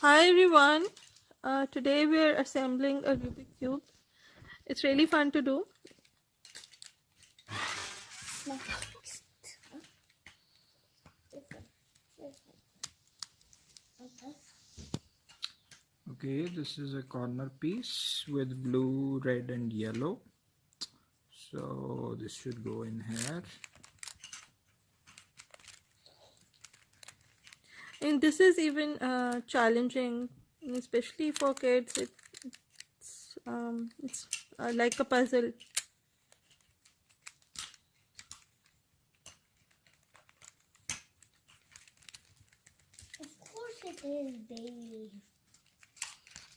Hi everyone. Today we're assembling a Rubik cube. It's really fun to do. Okay, this is a corner piece with blue, red and yellow. So this should go in here. And this is even challenging, especially for kids. It's like a puzzle. Of course it is, baby.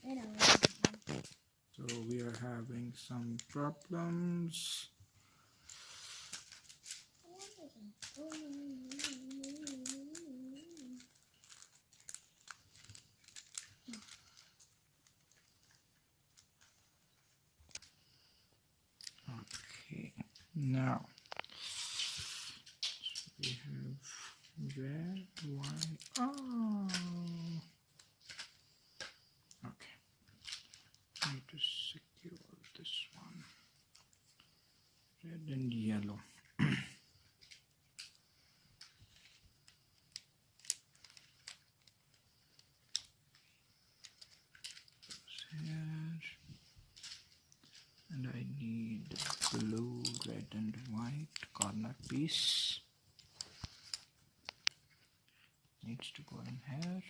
I know. So we are having some problems. Okay, now we have red, white. Oh, okay. Need to secure this one. Red and yellow. Here, and I need blue, red and white corner piece. Needs to go in here.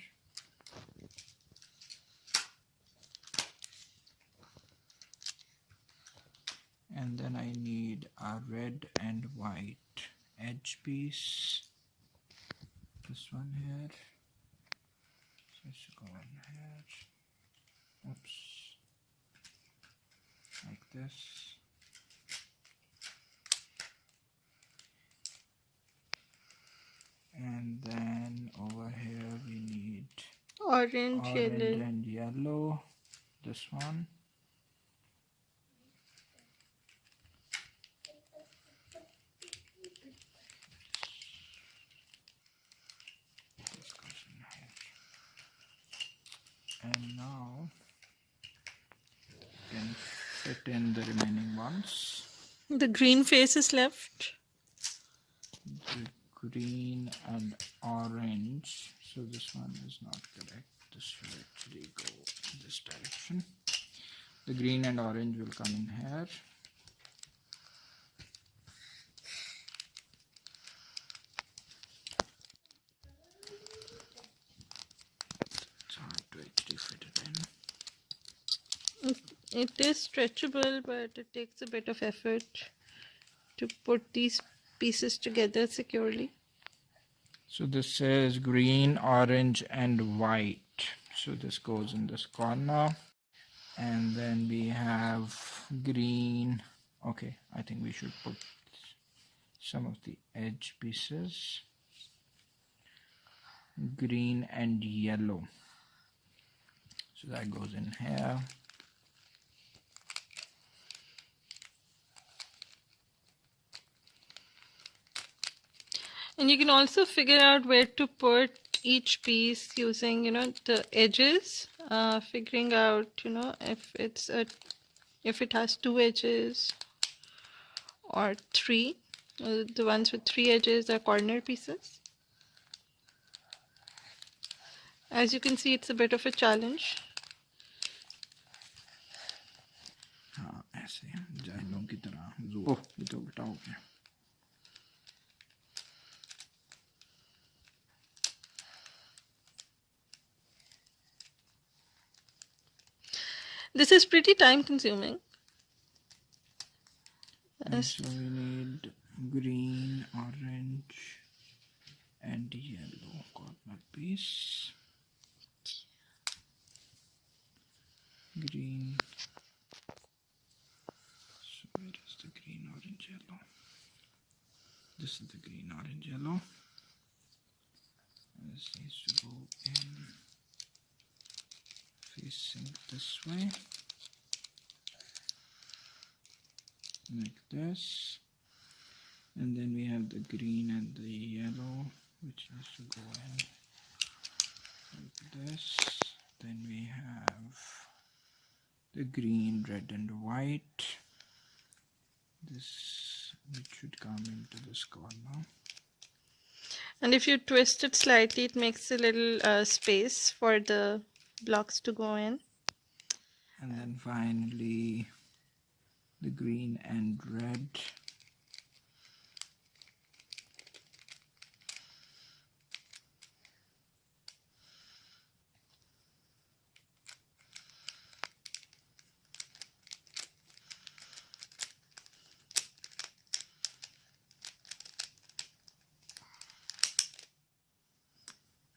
And then I need a red and white edge piece. This one here. So it should go in here. Oops. Like this. And then over here we need Orange, yellow. and yellow. This one. This goes in here. And now you can fit in the remaining ones. The green face is left. The green and orange, so this one is not correct. This should actually go in this direction. The green and orange will come in here. It's hard to actually fit it in. It is stretchable, but it takes a bit of effort to put these pieces together securely. So this is green, orange and white. So this goes in this corner. And then we have green. Okay, I think we should put some of the edge pieces. Green and yellow. So that goes in here. And you can also figure out where to put each piece using, the edges. Figuring out, if it has 2 edges or 3. The ones with 3 edges are corner pieces. As you can see, it's a bit of a challenge. हाँ ऐसे जाइलों की तरह ओह ये तो उल्टा हो गया. This is pretty time consuming. So we need green, orange and yellow corner piece. Green. So where is the green, orange, yellow? This is the green, orange, yellow. And this needs to go in facing this way. Like this. And then we have the green and the yellow, which has to go in like this. the green, red, and white. This it should come into this corner. And if you twist it slightly, it makes a little space for the blocks to go in. And then finally the green and red.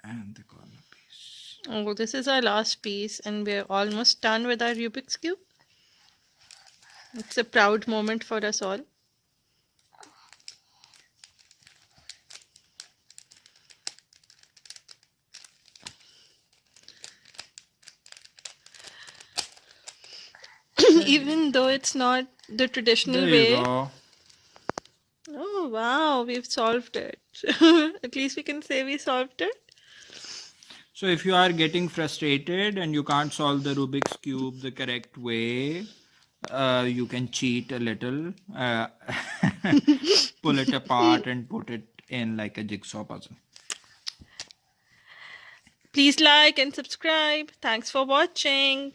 And the corner piece. Oh, this is our last piece, and we're almost done with our Rubik's Cube. It's a proud moment for us all. Even though it's not the traditional There way. you go. Oh, wow, we've solved it. At least we can say we solved it. So if you are getting frustrated and you can't solve the Rubik's Cube the correct way, you can cheat a little, pull it apart and put it in like a jigsaw puzzle. Please like and subscribe. Thanks for watching.